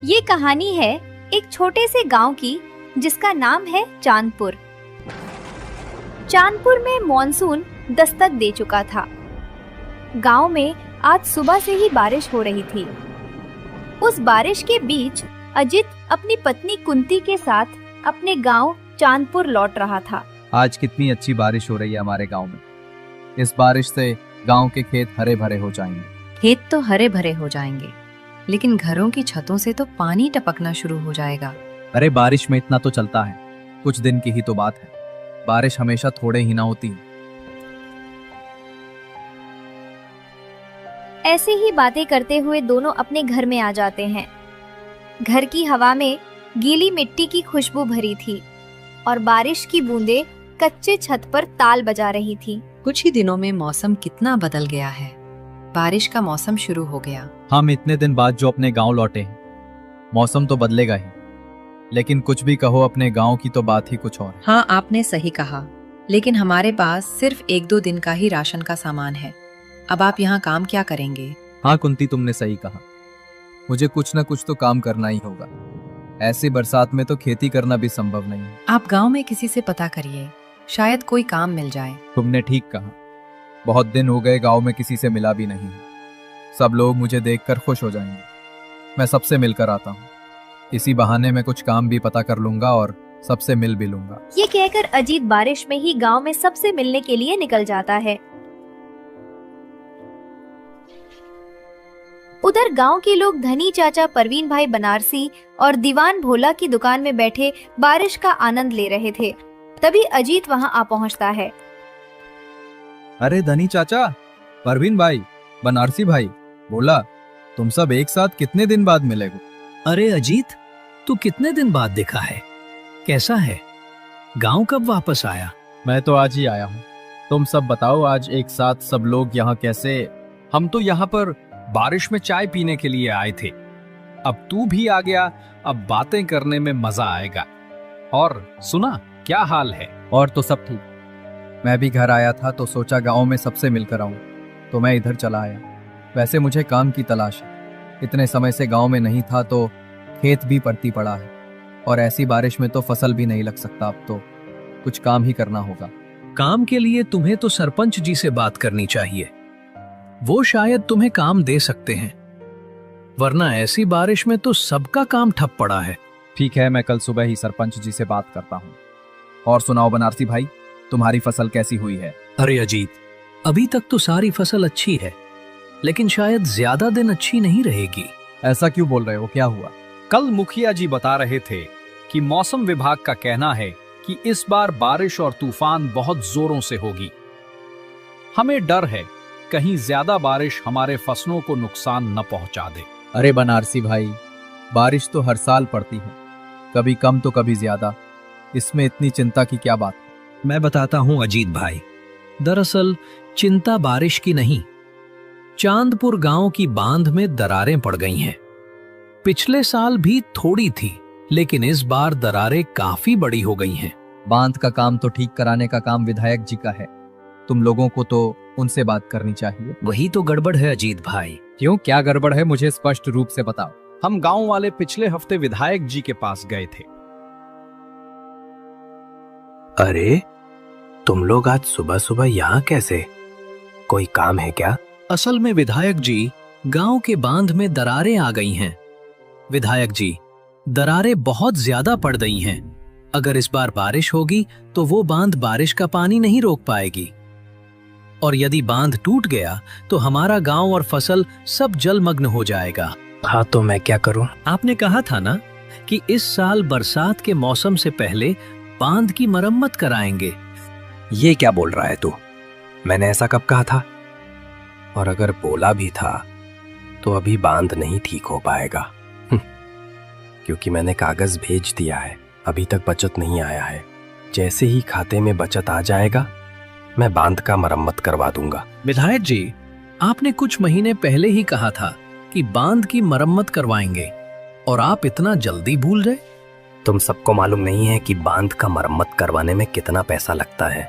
ये कहानी है एक छोटे से गांव की जिसका नाम है चांदपुर। चांदपुर में मॉनसून दस्तक दे चुका था। गांव में आज सुबह से ही बारिश हो रही थी। उस बारिश के बीच अजित अपनी पत्नी कुंती के साथ अपने गांव चांदपुर लौट रहा था। आज कितनी अच्छी बारिश हो रही है हमारे गांव में। इस बारिश से गांव के खेत हरे भरे हो जाएंगे। खेत तो हरे भरे हो जाएंगे, लेकिन घरों की छतों से तो पानी टपकना शुरू हो जाएगा। अरे बारिश में इतना तो चलता है, कुछ दिन की ही तो बात है। बारिश हमेशा थोड़े ही ना होती है। ऐसे ही बातें करते हुए दोनों अपने घर में आ जाते हैं। घर की हवा में गीली मिट्टी की खुशबू भरी थी और बारिश की बूंदें कच्चे छत पर ताल बजा रही थी। कुछ ही दिनों में मौसम कितना बदल गया है। बारिश का मौसम शुरू हो गया। हम इतने दिन बाद जो अपने गांव लौटे हैं, मौसम तो बदलेगा ही, लेकिन कुछ भी कहो अपने गांव की तो बात ही कुछ और है। हाँ, आपने सही कहा, लेकिन हमारे पास सिर्फ 1-2 दिन का ही राशन का सामान है। अब आप यहाँ काम क्या करेंगे? हाँ कुंती, तुमने सही कहा। मुझे कुछ न कुछ तो काम करना ही होगा। ऐसी बरसात में तो खेती करना भी संभव नहीं है। आप गांव में किसी से पता करिए, शायद कोई काम मिल जाए। तुमने ठीक कहा। बहुत दिन हो गए गांव में किसी से मिला भी नहीं। सब लोग मुझे देखकर खुश हो जाएंगे। मैं सबसे मिलकर आता हूँ। इसी बहाने मैं कुछ काम भी पता कर लूंगा और सबसे मिल भी लूंगा। ये कहकर अजीत बारिश में ही गांव में सबसे मिलने के लिए निकल जाता है। उधर गांव के लोग धनी चाचा परवीन भाई बनारसी और दीवान भोला की दुकान में बैठे बारिश का आनंद ले रहे थे। तभी अजीत वहां आ पहुंचता है। अरे धनी चाचा, परवीन भाई, बनारसी भाई, भोला, तुम सब एक साथ कितने दिन बाद मिलेगो? अरे अजीत, तू कितने दिन बाद दिखा है? कैसा है? गांव कब वापस आया? मैं तो आज ही आया हूँ। तुम सब बताओ, आज एक साथ सब लोग यहाँ कैसे? हम तो यहाँ पर बारिश में चाय पीने के लिए आए थे। अब तू भी आ गया, अब बातें करने में मजा आएगा। और सुना, क्या हाल है? और तो सब ठीक। मैं भी घर आया था तो सोचा गांव में सबसे मिलकर आऊं, तो मैं इधर चला आया। वैसे मुझे काम की तलाश है। इतने समय से गांव में नहीं था तो खेत भी पड़ती पड़ा है, और ऐसी बारिश में तो फसल भी नहीं लग सकता। अब तो कुछ काम ही करना होगा। काम के लिए तुम्हें तो सरपंच जी से बात करनी चाहिए। वो शायद तुम्हें काम दे सकते हैं, वरना ऐसी बारिश में तो सबका काम ठप पड़ा है। ठीक है, मैं कल सुबह ही सरपंच जी से बात करता हूँ। और सुनाओ बनारसी भाई, तुम्हारी फसल कैसी हुई है? अरे अजीत, अभी तक तो सारी फसल अच्छी है, लेकिन शायद ज्यादा दिन अच्छी नहीं रहेगी। ऐसा क्यों बोल रहे हो? क्या हुआ? कल मुखिया जी बता रहे थे कि मौसम विभाग का कहना है कि इस बार बारिश और तूफान बहुत जोरों से होगी। हमें डर है कहीं ज्यादा बारिश हमारे फसलों को नुकसान न पहुंचा दे। अरे बनारसी भाई, बारिश तो हर साल पड़ती है, कभी कम तो कभी ज्यादा। इसमें इतनी चिंता की क्या बात? मैं बताता हूं अजीत भाई, दरअसल चिंता बारिश की नहीं, चांदपुर गांव की बांध में दरारें पड़ गई हैं। पिछले साल भी थोड़ी थी, लेकिन इस बार दरारें काफी बड़ी हो गई हैं। बांध का काम तो ठीक कराने का काम विधायक जी का है। तुम लोगों को तो उनसे बात करनी चाहिए। वही तो गड़बड़ है अजीत भाई। क्यों, क्या गड़बड़ है? मुझे स्पष्ट रूप से बताओ। हम गांव वाले पिछले हफ्ते विधायक जी के पास गए थे। अरे, तुम लोग आज सुबह सुबह यहाँ कैसे? कोई काम है क्या? असल में विधायक जी, गांव के बांध में दरारें आ गई हैं। विधायक जी, दरारें बहुत ज्यादा पड़ गई हैं। अगर इस बार बारिश होगी तो वो बांध बारिश का पानी नहीं रोक पाएगी, और यदि बांध टूट गया तो हमारा गांव और फसल सब जलमग्न हो जाएगा। हाँ, तो मैं क्या करूं? आपने कहा था ना कि इस साल बरसात के मौसम से पहले बांध की मरम्मत कराएंगे। ये क्या बोल रहा है तू? मैंने ऐसा कब कहा था? और अगर बोला भी था तो अभी बांध नहीं ठीक हो पाएगा, क्योंकि मैंने कागज भेज दिया है, अभी तक बचत नहीं आया है। जैसे ही खाते में बचत आ जाएगा, मैं बांध का मरम्मत करवा दूंगा। विधायक जी, आपने कुछ महीने पहले ही कहा था कि बांध की मरम्मत करवाएंगे, और आप इतना जल्दी भूल गए। तुम सबको मालूम नहीं है कि बांध का मरम्मत करवाने में कितना पैसा लगता है।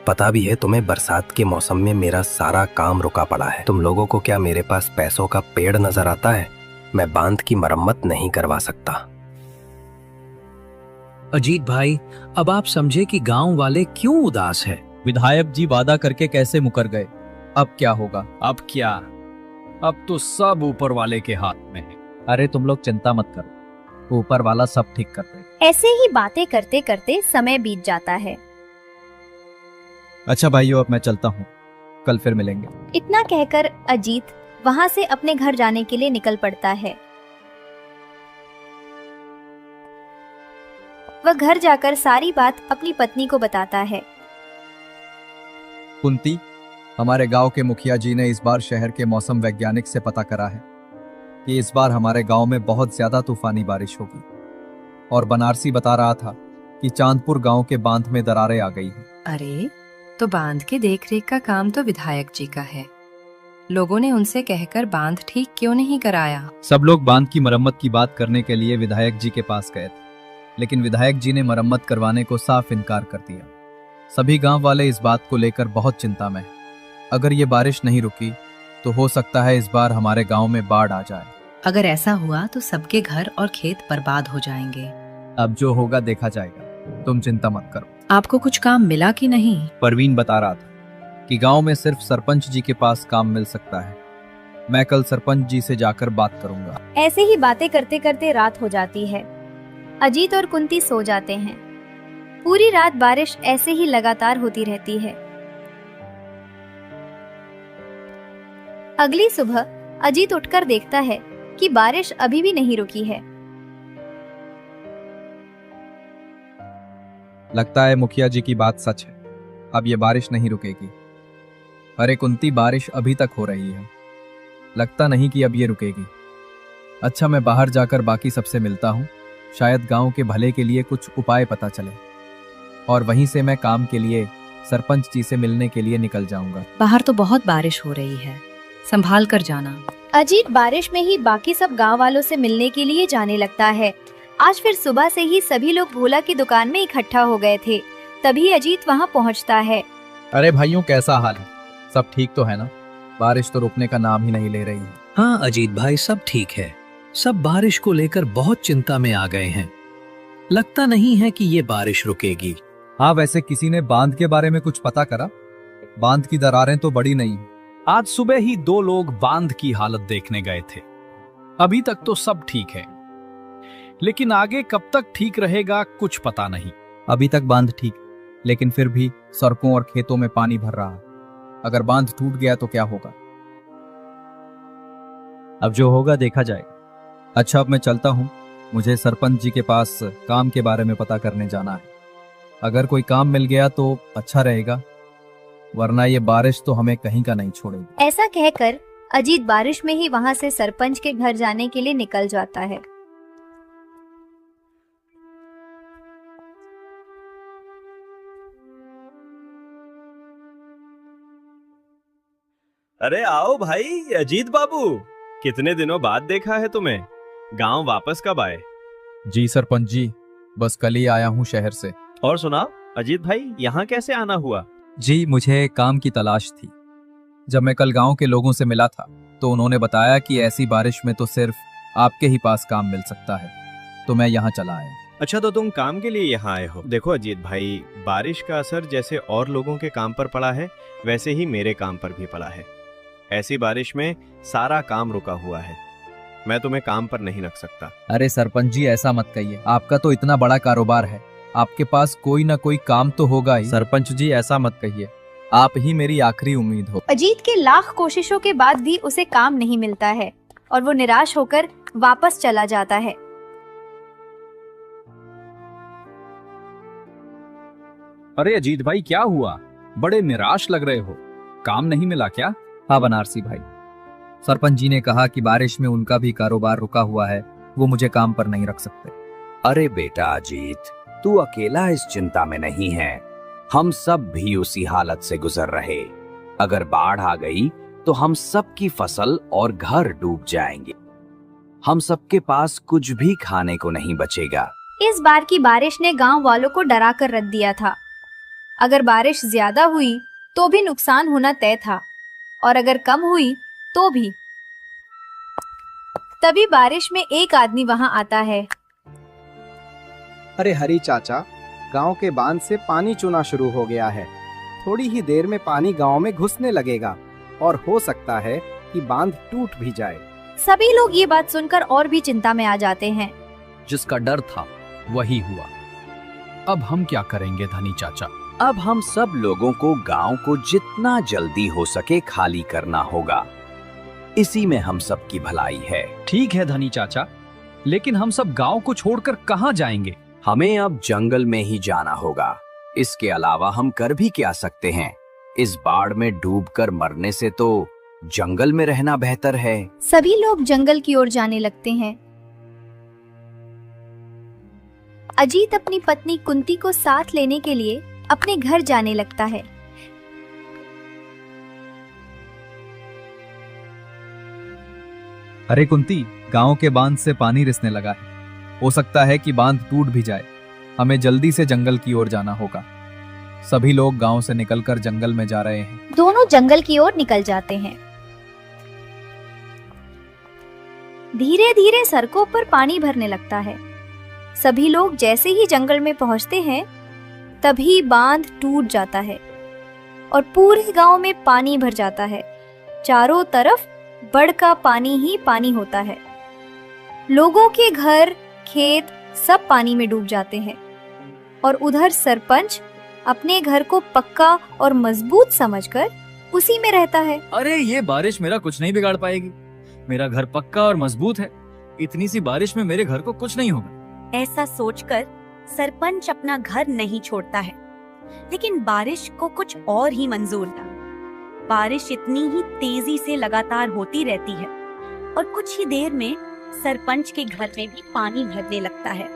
पता भी है तुम्हें, बरसात के मौसम में मेरा सारा काम रुका पड़ा है। तुम लोगों को क्या मेरे पास पैसों का पेड़ नजर आता है? मैं बांध की मरम्मत नहीं करवा सकता। अजीत भाई, अब आप समझे कि गांव वाले क्यों उदास है। विधायक जी वादा करके कैसे मुकर गए, अब क्या होगा? अब क्या, अब तो सब ऊपर वाले के हाथ में है। अरे तुम लोग चिंता मत करो, ऊपर वाला सब ठीक कर दे। ऐसे ही बातें करते करते समय बीत जाता है। अच्छा भाइयों, अब मैं चलता हूँ, कल फिर मिलेंगे। इतना कहकर अजीत वहां से अपने घर जाने के लिए निकल पड़ता है। वह घर जाकर सारी बात अपनी पत्नी को बताता है। कुंती, हमारे गांव के मुखिया जी ने इस बार शहर के मौसम वैज्ञानिक से पता करा है कि इस बार हमारे गांव में बहुत ज्यादा तूफानी बारिश होगी। और बनारसी बता रहा था कि चांदपुर गांव के बांध में दरारें आ गई हैं। अरे, तो बांध के देखरेख का काम तो विधायक जी का है। लोगों ने उनसे कहकर बांध ठीक क्यों नहीं कराया? सब लोग बांध की मरम्मत की बात करने के लिए विधायक जी के पास गए थे, लेकिन विधायक जी ने मरम्मत करवाने को साफ इनकार कर दिया। सभी गांव वाले इस बात को लेकर बहुत चिंता में हैं। अगर ये बारिश नहीं रुकी तो हो सकता है इस बार हमारे गांव में बाढ़ आ जाए। अगर ऐसा हुआ तो सबके घर और खेत बर्बाद हो जाएंगे। अब जो होगा देखा जाएगा, तुम चिंता मत करो। आपको कुछ काम मिला कि नहीं? परवीन बता रहा था कि गांव में सिर्फ सरपंच जी के पास काम मिल सकता है। मैं कल सरपंच जी से जाकर बात करूंगा। ऐसे ही बातें करते करते रात हो जाती है। अजीत और कुंती सो जाते हैं। पूरी रात बारिश ऐसे ही लगातार होती रहती है। अगली सुबह अजीत उठकर देखता है कि बारिश अभी भी नहीं रुकी है। लगता है मुखिया जी की बात सच है, अब ये बारिश नहीं रुकेगी। अरे कुंती, बारिश अभी तक हो रही है, लगता नहीं कि अब ये रुकेगी। अच्छा, मैं बाहर जाकर बाकी सबसे मिलता हूँ, शायद गांव के भले के लिए कुछ उपाय पता चले, और वहीं से मैं काम के लिए सरपंच जी से मिलने के लिए निकल जाऊंगा। बाहर तो बहुत बारिश हो रही है, संभाल कर जाना। अजीत बारिश में ही बाकी सब गांव वालों से मिलने के लिए जाने लगता है। आज फिर सुबह से ही सभी लोग भोला की दुकान में इकट्ठा हो गए थे। तभी अजीत वहां पहुंचता है। अरे भाइयों, कैसा हाल है? सब ठीक तो है ना? बारिश तो रुकने का नाम ही नहीं ले रही है। हाँ अजीत भाई, सब ठीक है। सब बारिश को लेकर बहुत चिंता में आ गए हैं। लगता नहीं है कि ये बारिश रुकेगी। हाँ, वैसे किसी ने बांध के बारे में कुछ पता करा? बांध की दरारें तो बड़ी नहीं। आज सुबह ही 2 लोग बांध की हालत देखने गए थे। अभी तक तो सब ठीक है, लेकिन आगे कब तक ठीक रहेगा कुछ पता नहीं। अभी तक बांध ठीक, लेकिन फिर भी सड़कों और खेतों में पानी भर रहा है। अगर बांध टूट गया तो क्या होगा? अब जो होगा देखा जाएगा। अच्छा, अब मैं चलता हूँ, मुझे सरपंच जी के पास काम के बारे में पता करने जाना है। अगर कोई काम मिल गया तो अच्छा रहेगा, वरना ये बारिश तो हमें कहीं का नहीं छोड़ेगी। ऐसा कहकर अजीत बारिश में ही वहां से सरपंच के घर जाने के लिए निकल जाता है। अरे आओ भाई अजीत बाबू, कितने दिनों बाद देखा है तुम्हें। गांव वापस कब आए? जी सरपंच जी, बस कल ही आया हूँ शहर से। और सुनाओ अजीत भाई, यहाँ कैसे आना हुआ? जी, मुझे काम की तलाश थी। जब मैं कल गांव के लोगों से मिला था तो उन्होंने बताया कि ऐसी बारिश में तो सिर्फ आपके ही पास काम मिल सकता है, तो मैं यहाँ चला आया। अच्छा, तो तुम काम के लिए यहाँ आए हो। देखो अजीत भाई, बारिश का असर जैसे और लोगों के काम पर पड़ा है, वैसे ही मेरे काम पर भी पड़ा है। ऐसी बारिश में सारा काम रुका हुआ है। मैं तुम्हें काम पर नहीं रख सकता। अरे सरपंच जी, ऐसा मत कहिए, आपका तो इतना बड़ा कारोबार है, आपके पास कोई ना कोई काम तो होगा ही। सरपंच जी, ऐसा मत कहिए, आप ही मेरी आखिरी उम्मीद हो। अजीत के लाख कोशिशों के बाद भी उसे काम नहीं मिलता है और वो निराश होकर वापस चला जाता है। अरे अजीत भाई, क्या हुआ? बड़े निराश लग रहे हो। काम नहीं मिला क्या? हाँ बनारसी भाई, सरपंच जी ने कहा कि बारिश में उनका भी कारोबार रुका हुआ है, वो मुझे काम पर नहीं रख सकते। अरे बेटा अजीत, तू अकेला इस चिंता में नहीं है, हम सब भी उसी हालत से गुजर रहे। अगर बाढ़ आ गई तो हम सब की फसल और घर डूब जाएंगे। हम सबके पास कुछ भी खाने को नहीं बचेगा। इस बार की बारिश ने गांव वालों को डरा कर रख दिया था। अगर बारिश ज्यादा हुई तो भी नुकसान होना तय था, और अगर कम हुई तो भी। तभी बारिश में एक आदमी वहां आता है। अरे हरी चाचा, गांव के बांध से पानी चूना शुरू हो गया है। थोड़ी ही देर में पानी गांव में घुसने लगेगा और हो सकता है कि बांध टूट भी जाए। सभी लोग ये बात सुनकर और भी चिंता में आ जाते हैं। जिसका डर था वही हुआ। अब हम क्या करेंगे धनी चाचा? अब हम सब लोगों को गांव को जितना जल्दी हो सके खाली करना होगा। इसी में हम सब की भलाई है। ठीक है धनी चाचा, लेकिन हम सब गांव को छोड़कर कहाँ जाएंगे? हमें अब जंगल में ही जाना होगा। इसके अलावा हम कर भी क्या सकते हैं? इस बाढ़ में डूबकर मरने से तो जंगल में रहना बेहतर है। सभी लोग जंगल की ओर जाने लगते हैं। अजीत अपनी पत्नी कुंती को साथ लेने के लिए अपने घर जाने लगता है। अरे कुंती, गांव के बांध से पानी रिसने लगा है। हो सकता है कि बांध टूट भी जाए। हमें जल्दी से जंगल की ओर जाना होगा। सभी लोग गांव से निकलकर जंगल में जा रहे हैं। दोनों जंगल की ओर निकल जाते हैं। धीरे धीरे सड़कों पर पानी भरने लगता है। सभी लोग जैसे ही जंगल में पहुंचते हैं, तभी बांध टूट जाता है और पूरे गांव में पानी भर जाता है। चारों तरफ बाढ़ का पानी ही पानी होता है। लोगों के घर, खेत सब पानी में डूब जाते हैं और उधर सरपंच अपने घर को पक्का और मजबूत समझकर उसी में रहता है। अरे ये बारिश मेरा कुछ नहीं बिगाड़ पाएगी। मेरा घर पक्का और मजबूत है। इतनी सी बारिश में मेरे घर को कुछ नहीं होगा। ऐसा सोचकर सरपंच अपना घर नहीं छोड़ता है, लेकिन बारिश को कुछ और ही मंजूर था। बारिश इतनी ही तेजी से लगातार होती रहती है और कुछ ही देर में सरपंच के घर में भी पानी भरने लगता है।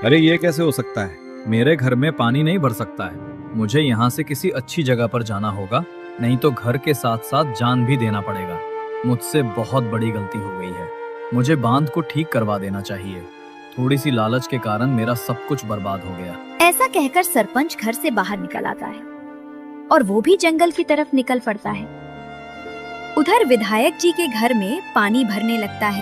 अरे ये कैसे हो सकता है? मेरे घर में पानी नहीं भर सकता है। मुझे यहाँ से किसी अच्छी जगह पर जाना होगा, नहीं तो घर के साथ साथ जान भी देना पड़ेगा। मुझसे बहुत बड़ी गलती हो गई है। मुझे बांध को ठीक करवा देना चाहिए। थोड़ी सी लालच के कारण मेरा सब कुछ बर्बाद हो गया। ऐसा कहकर सरपंच घर से बाहर निकल आता है और वो भी जंगल की तरफ निकल पड़ता है। उधर विधायक जी के घर में पानी भरने लगता है।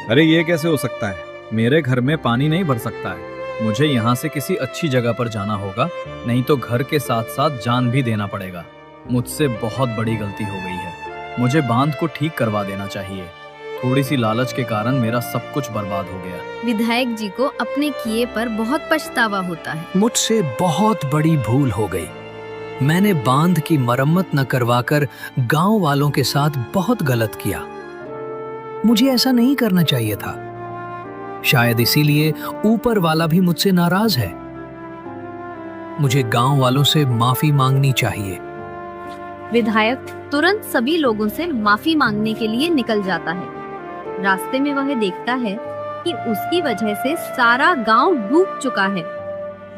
अरे ये कैसे हो सकता है? मेरे घर में पानी नहीं भर सकता है। मुझे यहाँ से किसी अच्छी जगह पर जाना होगा, नहीं तो घर के साथ साथ जान भी देना पड़ेगा। मुझसे बहुत बड़ी गलती हो गई है। मुझे बांध को ठीक करवा देना चाहिए। थोड़ी सी लालच के कारण मेरा सब कुछ बर्बाद हो गया। विधायक जी को अपने किए पर बहुत पछतावा होता है। मुझसे बहुत बड़ी भूल हो गई। मैंने बांध की मरम्मत न करवाकर गांव वालों के साथ बहुत गलत किया। मुझे ऐसा नहीं करना चाहिए था। शायद इसीलिए ऊपर वाला भी मुझसे नाराज है। मुझे गांव वालों से माफी मांगनी चाहिए। विधायक तुरंत सभी लोगों से माफी मांगने के लिए निकल जाता है। रास्ते में वह देखता है कि उसकी वजह से सारा गांव डूब चुका है।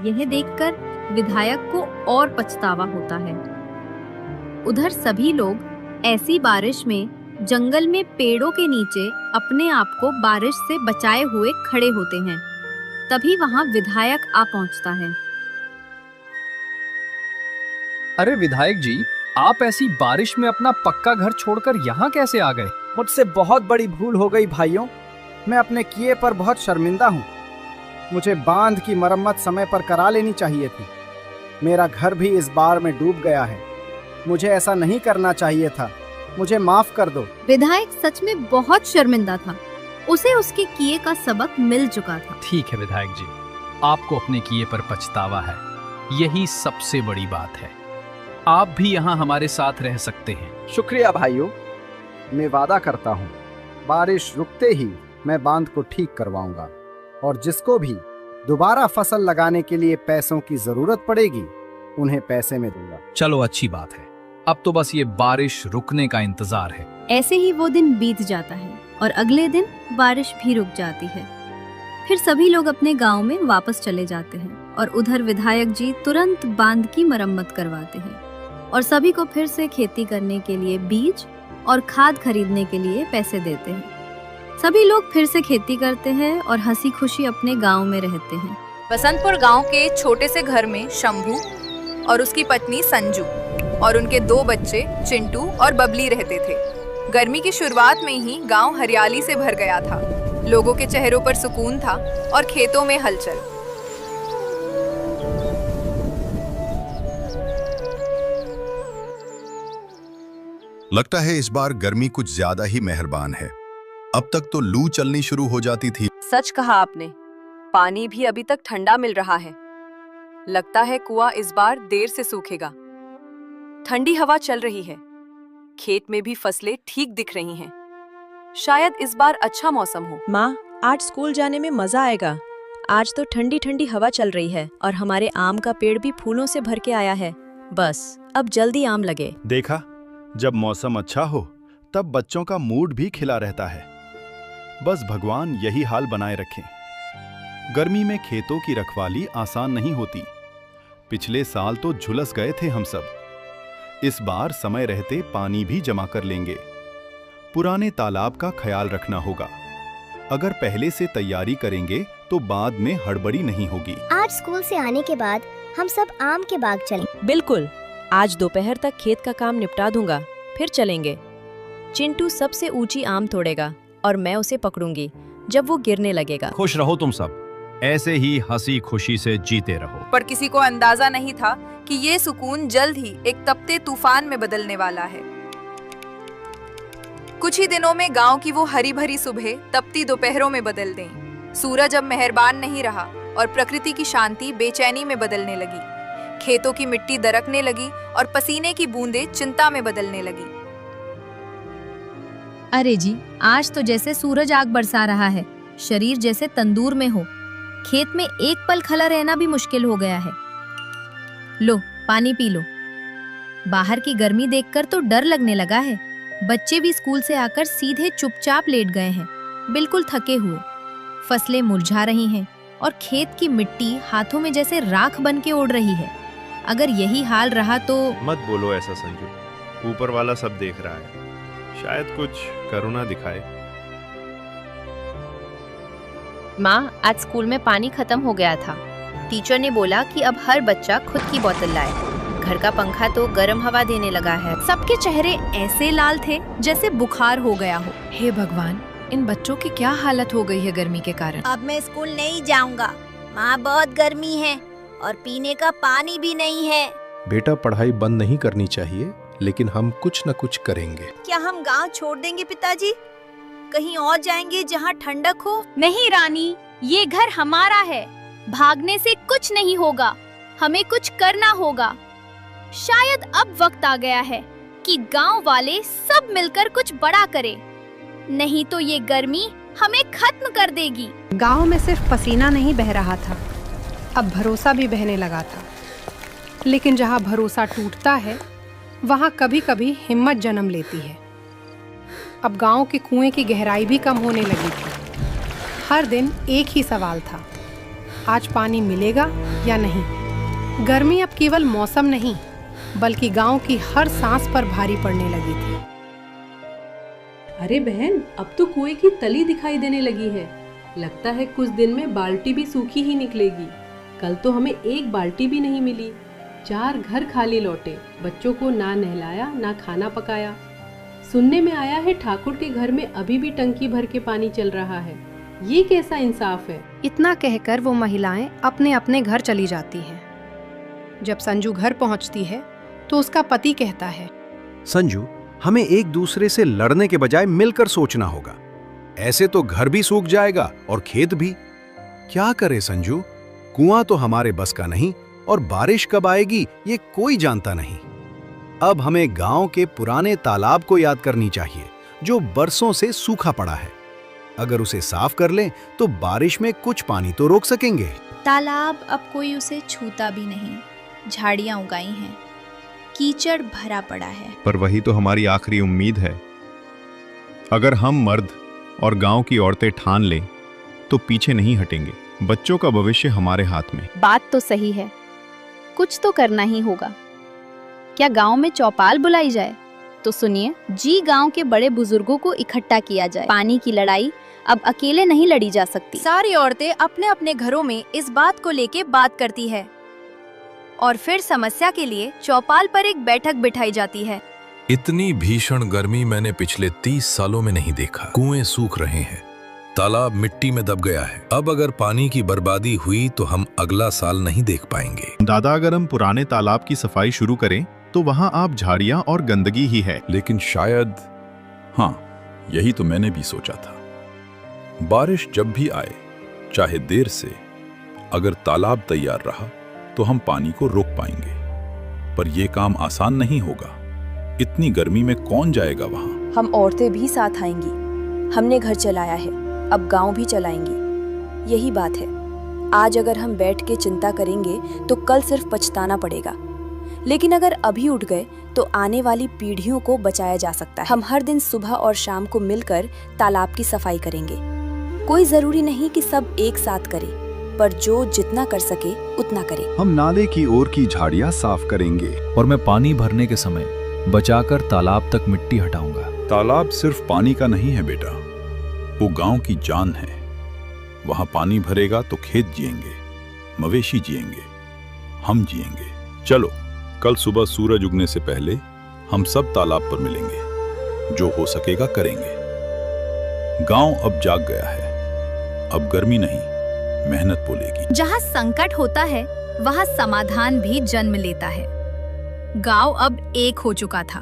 यह देखकर विधायक को और पछतावा होता है। उधर सभी लोग ऐसी बारिश में जंगल में पेड़ों के नीचे अपने आप को बारिश से बचाए हुए खड़े होते हैं। तभी वहां विधायक आ पहुंचता है। अरे विधायक जी, आप ऐसी बारिश में अपना पक्का घर छोड़कर यहाँ कैसे आ गए? मुझसे बहुत बड़ी भूल हो गई भाइयों। मैं अपने किए पर बहुत शर्मिंदा हूँ। मुझे बांध की मरम्मत समय पर करा लेनी चाहिए थी। मेरा घर भी इस बाढ़ में डूब गया है। मुझे ऐसा नहीं करना चाहिए था। मुझे माफ कर दो। विधायक सच में बहुत शर्मिंदा था। उसे उसके किए का सबक मिल चुका था। ठीक है विधायक जी, आपको अपने किए पर पछतावा है। यही सबसे बड़ी बात है। आप भी यहाँ हमारे साथ रह सकते हैं। शुक्रिया भाइयों। मैं वादा करता हूँ, बारिश रुकते ही मैं बांध को ठीक करवाऊंगा और जिसको भी दोबारा फसल लगाने के लिए पैसों की जरूरत पड़ेगी, उन्हें पैसे में दूंगा। चलो अच्छी बात है। अब तो बस ये बारिश रुकने का इंतजार है। ऐसे ही वो दिन बीत जाता है और अगले दिन बारिश भी रुक जाती है। फिर सभी लोग अपने गांव में वापस चले जाते हैं और उधर विधायक जी तुरंत बांध की मरम्मत करवाते हैं और सभी को फिर से खेती करने के लिए बीज और खाद खरीदने के लिए पैसे देते हैं। सभी लोग फिर से खेती करते हैं और हंसी खुशी अपने गांव में रहते हैं। बसंतपुर गांव के छोटे से घर में शंभू और उसकी पत्नी संजू और उनके 2 बच्चे चिंटू और बबली रहते थे। गर्मी की शुरुआत में ही गांव हरियाली से भर गया था। लोगों के चेहरों पर सुकून था और खेतों में हलचल। लगता है इस बार गर्मी कुछ ज्यादा ही मेहरबान है। अब तक तो लू चलनी शुरू हो जाती थी। सच कहा आपने। पानी भी अभी तक ठंडा मिल रहा है। लगता है कुआं इस बार देर से सूखेगा। ठंडी हवा चल रही है। खेत में भी फसलें ठीक दिख रही हैं। शायद इस बार अच्छा मौसम हो। माँ, आज स्कूल जाने में मजा आएगा। आज तो ठंडी ठंडी हवा चल रही है और हमारे आम का पेड़ भी फूलों से भर के आया है। बस अब जल्दी आम लगे। देखा, जब मौसम अच्छा हो तब बच्चों का मूड भी खिला रहता है। बस भगवान यही हाल बनाए रखें। गर्मी में खेतों की रखवाली आसान नहीं होती। पिछले साल तो झुलस गए थे हम सब। इस बार समय रहते पानी भी जमा कर लेंगे। पुराने तालाब का ख्याल रखना होगा। अगर पहले से तैयारी करेंगे तो बाद में हड़बड़ी नहीं होगी। आज स्कूल से आने के बाद हम सब आम के बाग चलें। बिल्कुल, आज दोपहर तक खेत का काम निपटा दूंगा, फिर चलेंगे। चिंटू सबसे ऊंची आम तोड़ेगा और मैं उसे पकड़ूंगी जब वो गिरने लगेगा। खुश रहो तुम सब, ऐसे ही हंसी खुशी से जीते रहो। पर किसी को अंदाजा नहीं था कि ये सुकून जल्द ही एक तपते तूफान में बदलने वाला है। कुछ ही दिनों में गांव की वो हरी भरी सुबह तपती दोपहरों में बदल गईं। सूरज अब मेहरबान नहीं रहा और प्रकृति की शांति बेचैनी में बदलने लगी। खेतों की मिट्टी दरकने लगी और पसीने की बूंदें चिंता में बदलने लगी। अरे जी, आज तो जैसे सूरज आग बरसा रहा है, शरीर जैसे तंदूर में हो। खेत में एक पल खड़ा रहना भी मुश्किल हो गया है। लो, पानी पी लो। बाहर की गर्मी देखकर तो डर लगने लगा है। बच्चे भी स्कूल से आकर सीधे चुपचाप लेट गए हैं, बिल्कुल थके हुए। फसलें मुरझा रही हैं और खेत की मिट्टी हाथों में जैसे राख बन के उड़ रही है। अगर यही हाल रहा तो... मत बोलो ऐसा संजू, ऊपर वाला सब देख रहा है। शायद कुछ करुणा दिखाए। माँ, आज स्कूल में पानी खत्म हो गया था। टीचर ने बोला कि अब हर बच्चा खुद की बोतल लाए। घर का पंखा तो गर्म हवा देने लगा है। सबके चेहरे ऐसे लाल थे जैसे बुखार हो गया हो। हे भगवान, इन बच्चों की क्या हालत हो गई है गर्मी के कारण। अब मैं स्कूल नहीं जाऊंगा। माँ, बहुत गर्मी है और पीने का पानी भी नहीं है। बेटा, पढ़ाई बंद नहीं करनी चाहिए, लेकिन हम कुछ न कुछ करेंगे। क्या हम गांव छोड़ देंगे पिताजी? कहीं और जाएंगे जहाँ ठंडक हो? नहीं रानी, ये घर हमारा है। भागने से कुछ नहीं होगा, हमें कुछ करना होगा। शायद अब वक्त आ गया है कि गांव वाले सब मिलकर कुछ बड़ा करें, नहीं तो ये गर्मी हमें खत्म कर देगी। गांव में सिर्फ पसीना नहीं बह रहा था, अब भरोसा भी बहने लगा था। लेकिन जहाँ भरोसा टूटता है वहाँ कभी कभी हिम्मत जन्म लेती है। अब गांव के कुएं की गहराई भी कम होने लगी थी। हर दिन एक ही सवाल था, आज पानी मिलेगा या नहीं। गर्मी अब केवल मौसम नहीं बल्कि गांव की हर सांस पर भारी पड़ने लगी थी। अरे बहन, अब तो कुएं की तली दिखाई देने लगी है। लगता है कुछ दिन में बाल्टी भी सूखी ही निकलेगी। कल तो हमें एक बाल्टी भी नहीं मिली। 4 घर खाली लौटे। बच्चों को ना नहलाया ना खाना पकाया। सुनने में आया है ठाकुर के घर में अभी भी टंकी भर के पानी चल रहा है। ये कैसा इंसाफ है। इतना कहकर वो महिलाएं अपने अपने घर चली जाती हैं। जब संजू घर पहुंचती है तो उसका पति कहता है, संजू, हमें एक दूसरे से लड़ने के बजाय मिलकर सोचना होगा। ऐसे तो घर भी सूख जाएगा और खेत भी। क्या करे संजू, कुआं तो हमारे बस का नहीं और बारिश कब आएगी ये कोई जानता नहीं। अब हमें गांव के पुराने तालाब को याद करनी चाहिए जो बरसों से सूखा पड़ा है। अगर उसे साफ कर लें तो बारिश में कुछ पानी तो रोक सकेंगे। तालाब अब कोई उसे छूता भी नहीं। झाड़ियां उगाई हैं, कीचड़ भरा पड़ा है। पर वही तो हमारी आखिरी उम्मीद है। अगर हम मर्द और गांव की औरतें ठान लें तो पीछे नहीं हटेंगे। बच्चों का भविष्य हमारे हाथ में। बात तो सही है, कुछ तो करना ही होगा। क्या गांव में चौपाल बुलाई जाए? तो सुनिए जी, गांव के बड़े बुजुर्गों को इकट्ठा किया जाए। पानी की लड़ाई अब अकेले नहीं लड़ी जा सकती। सारी औरतें अपने अपने घरों में इस बात को लेके बात करती है और फिर समस्या के लिए चौपाल पर एक बैठक बिठाई जाती है। इतनी भीषण गर्मी मैंने पिछले 30 सालों में नहीं देखा। कुएं सूख रहे हैं, तालाब मिट्टी में दब गया है। अब अगर पानी की बर्बादी हुई तो हम अगला साल नहीं देख पाएंगे। दादा, अगर हम पुराने तालाब की सफाई शुरू करें तो वहां आप झाड़ियां और गंदगी ही है। लेकिन शायद, हाँ, यही तो मैंने भी सोचा था। बारिश जब भी आए, चाहे देर से, अगर तालाब तैयार रहा तो हम पानी को रोक पाएंगे। पर यह काम आसान नहीं होगा। इतनी गर्मी में कौन जाएगा वहां? हम औरतें भी साथ आएंगी। हमने घर चलाया है, अब गांव भी चलाएंगे। यही बात है। आज अगर हम बैठ के चिंता करेंगे तो कल सिर्फ पछताना पड़ेगा। लेकिन अगर अभी उठ गए तो आने वाली पीढ़ियों को बचाया जा सकता है। हम हर दिन सुबह और शाम को मिलकर तालाब की सफाई करेंगे। कोई जरूरी नहीं कि सब एक साथ करे, पर जो जितना कर सके उतना करे। हम नाले की ओर की झाड़ियां साफ करेंगे और मैं पानी भरने के समय बचाकर तालाब तक मिट्टी हटाऊंगा। तालाब सिर्फ पानी का नहीं है बेटा, वो गांव की जान है। वहां पानी भरेगा तो खेत जिएंगे, मवेशी जिएंगे, हम जिएंगे। चलो, कल सुबह सूरज उगने से पहले हम सब तालाब पर मिलेंगे। जो हो सकेगा करेंगे। गांव अब जाग गया है। अब गर्मी नहीं, मेहनत बोलेगी। जहाँ संकट होता है वहाँ समाधान भी जन्म लेता है। गांव अब एक हो चुका था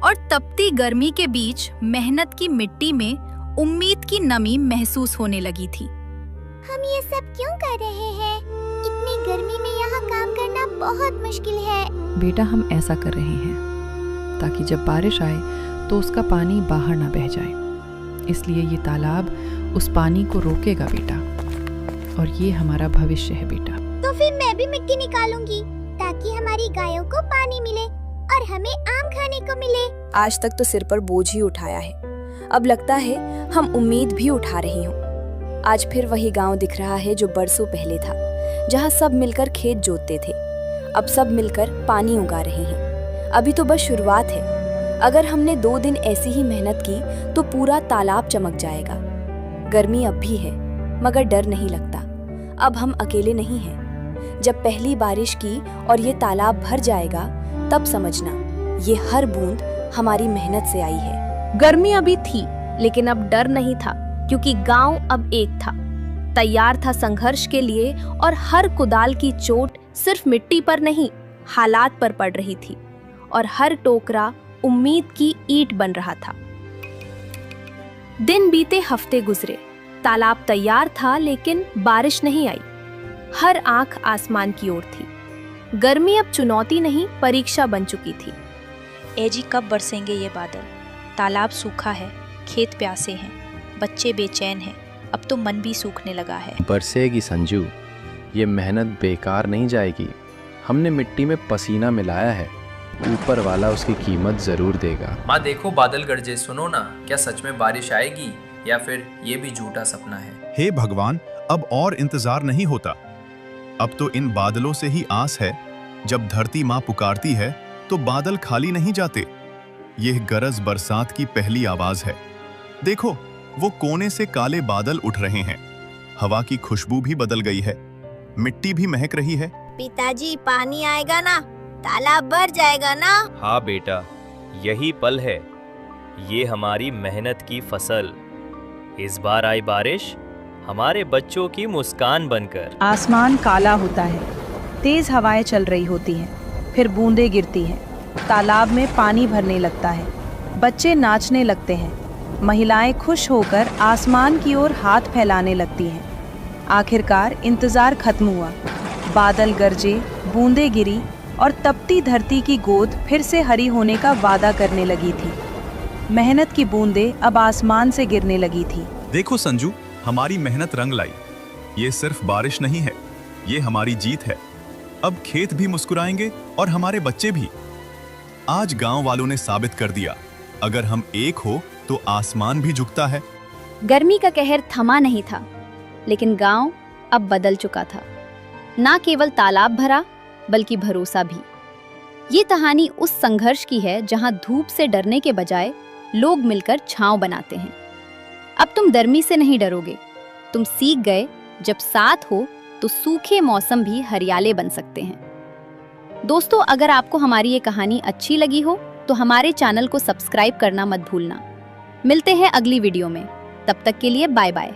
और तपती गर्मी के बीच मेहनत की मिट्टी में उम्मीद की नमी महसूस होने लगी थी। हम ये सब क्यों कर रहे हैं? इतनी गर्मी में यहाँ काम करना बहुत मुश्किल है। बेटा, हम ऐसा कर रहे हैं ताकि जब बारिश आए तो उसका पानी बाहर ना बह जाए। इसलिए ये तालाब उस पानी को रोकेगा बेटा, और ये हमारा भविष्य है बेटा। तो फिर मैं भी मिट्टी निकालूंगी ताकि हमारी गायों को पानी मिले और हमें आम खाने को मिले। आज तक तो सिर पर बोझ ही उठाया है, अब लगता है हम उम्मीद भी उठा रही हूँ। आज फिर वही गांव दिख रहा है जो बरसों पहले था, जहाँ सब मिलकर खेत जोतते थे। अब सब मिलकर पानी उगा रहे हैं। अभी तो बस शुरुआत है। अगर हमने 2 दिन ऐसी ही मेहनत की तो पूरा तालाब चमक जाएगा। गर्मी अब भी है, मगर डर नहीं लगता। अब हम अकेले नहीं हैं। जब पहली बारिश की और ये तालाब भर जाएगा, तब समझना ये हर बूंद हमारी मेहनत से आई है। गर्मी अभी थी, लेकिन अब डर नहीं था, क्योंकि गांव अब एक था, तैयार था संघर्ष के लिए। और हर कुदाल की चोट सिर्फ मिट्टी पर नहीं, हालात पर पड़ रही थी, और हर टोकरा उम्मीद की ईंट बन रहा था। दिन बीते, हफ्ते गुजरे। तालाब तैयार था, लेकिन बारिश नहीं आई। हर आंख आसमान की ओर थी। गर्मी अब चुनौती नहीं, परीक्षा बन चुकी थी। ए जी, कब बरसेंगे ये बादल? तालाब सूखा है, खेत प्यासे हैं, बच्चे बेचैन हैं। अब तो मन भी सूखने लगा है। बरसेगी संजू, ये मेहनत बेकार नहीं जाएगी। हमने मिट्टी में पसीना मिलाया है, ऊपर वाला उसकी कीमत जरूर देगा। माँ देखो, बादल गरजे, सुनो ना, क्या सच में बारिश आएगी या फिर ये भी झूठा सपना है? हे भगवान, अब और इंतजार नहीं होता। अब तो इन बादलों से ही आस है। जब धरती माँ पुकारती है तो बादल खाली नहीं जाते। यह गरज बरसात की पहली आवाज है। देखो, वो कोने से काले बादल उठ रहे हैं। हवा की खुशबू भी बदल गई है, मिट्टी भी महक रही है। पिताजी, पानी आएगा ना? तालाब भर जाएगा ना? हाँ बेटा, यही पल है। ये हमारी मेहनत की फसल। इस बार आई बारिश हमारे बच्चों की मुस्कान बनकर। आसमान काला होता है, तेज हवाएं चल रही होती हैं, फिर बूंदें गिरती हैं, तालाब में पानी भरने लगता है, बच्चे नाचने लगते हैं, महिलाएं खुश होकर आसमान की ओर हाथ फैलाने लगती हैं। आखिरकार इंतजार खत्म हुआ। बादल गरजे, बूंदें गिरी और तपती धरती की गोद फिर से हरी होने का वादा करने लगी थी। मेहनत की बूंदें अब आसमान से गिरने लगी थी। देखो संजू, हमारी मेहनत रंग लाई। ये सिर्फ बारिश नहीं है, ये हमारी जीत है। अब खेत भी मुस्कुराएंगे और हमारे बच्चे भी। आज गांव वालों ने साबित कर दिया, अगर हम एक हो तो आसमान भी झुकता है। गर्मी का कहर थमा नहीं था, लेकिन गांव अब बदल चुका था। ना केवल तालाब भरा, बल्कि भरोसा भी। ये कहानी उस संघर्ष की है जहां धूप से डरने के बजाय लोग मिलकर छांव बनाते हैं। अब तुम गर्मी से नहीं डरोगे। तुम सीख गए, जब साथ हो तो सूखे मौसम भी हरियाले बन सकते हैं। दोस्तों, अगर आपको हमारी ये कहानी अच्छी लगी हो तो हमारे चैनल को सब्सक्राइब करना मत भूलना। मिलते हैं अगली वीडियो में, तब तक के लिए बाय बाय।